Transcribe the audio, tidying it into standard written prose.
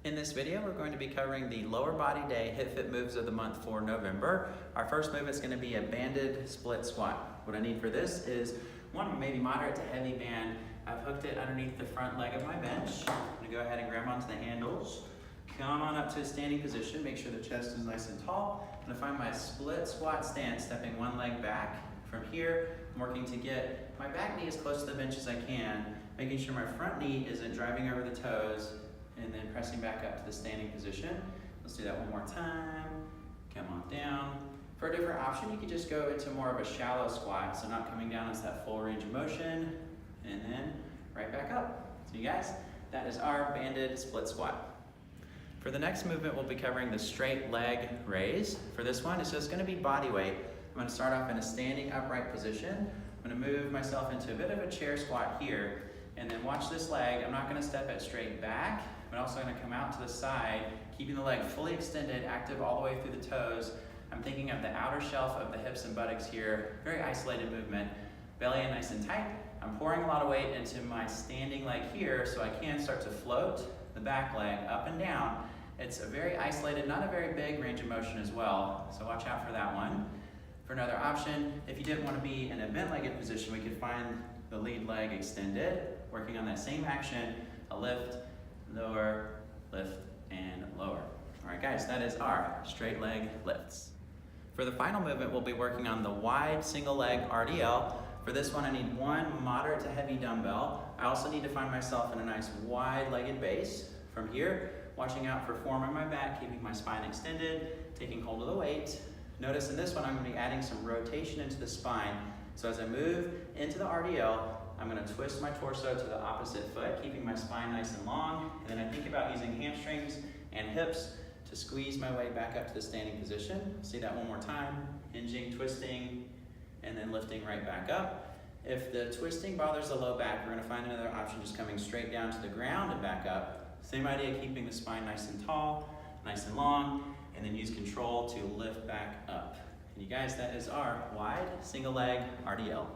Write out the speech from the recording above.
In this video, we're going to be covering the lower body day HIIPfit moves of the month for November. Our first move is going to be a banded split squat. What I need for this is one maybe moderate to heavy band. I've hooked it underneath the front leg of my bench. I'm going to go ahead and grab onto the handles. Come on up to a standing position. Make sure the chest is nice and tall. I'm going to find my split squat stance, stepping one leg back. From here, I'm working to get my back knee as close to the bench as I can, making sure my front knee isn't driving over the toes, and then pressing back up to the standing position. Let's do that one more time. Come on down. For a different option, you could just go into more of a shallow squat, so not coming down into that full range of motion, and then right back up. So you guys, that is our banded split squat. For the next movement, we'll be covering the straight leg raise. For this one, it's just gonna be body weight. I'm gonna start off in a standing upright position. I'm gonna move myself into a bit of a chair squat here, and then watch this leg. I'm not gonna step it straight back, but also gonna come out to the side, keeping the leg fully extended, active all the way through the toes. I'm thinking of the outer shelf of the hips and buttocks here, very isolated movement. Belly in nice and tight. I'm pouring a lot of weight into my standing leg here so I can start to float the back leg up and down. It's a very isolated, not a very big range of motion as well, so watch out for that one. For another option, if you didn't want to be in a bent-legged position, we could find the lead leg extended, working on that same action, a lift, lower, lift, and lower. All right, guys, that is our straight leg lifts. For the final movement, we'll be working on the wide single leg RDL. For this one, I need one moderate to heavy dumbbell. I also need to find myself in a nice wide-legged base. From here, watching out for form in my back, keeping my spine extended, taking hold of the weight. Notice in this one, I'm going to be adding some rotation into the spine. So as I move into the RDL, I'm going to twist my torso to the opposite foot, keeping my spine nice and long. And then I think about using hamstrings and hips to squeeze my way back up to the standing position. See that one more time. Hinging, twisting, and then lifting right back up. If the twisting bothers the low back, we're going to find another option, just coming straight down to the ground and back up. Same idea, keeping the spine nice and tall, nice and long, and then use control to lift back up. And you guys, that is our wide single leg RDL.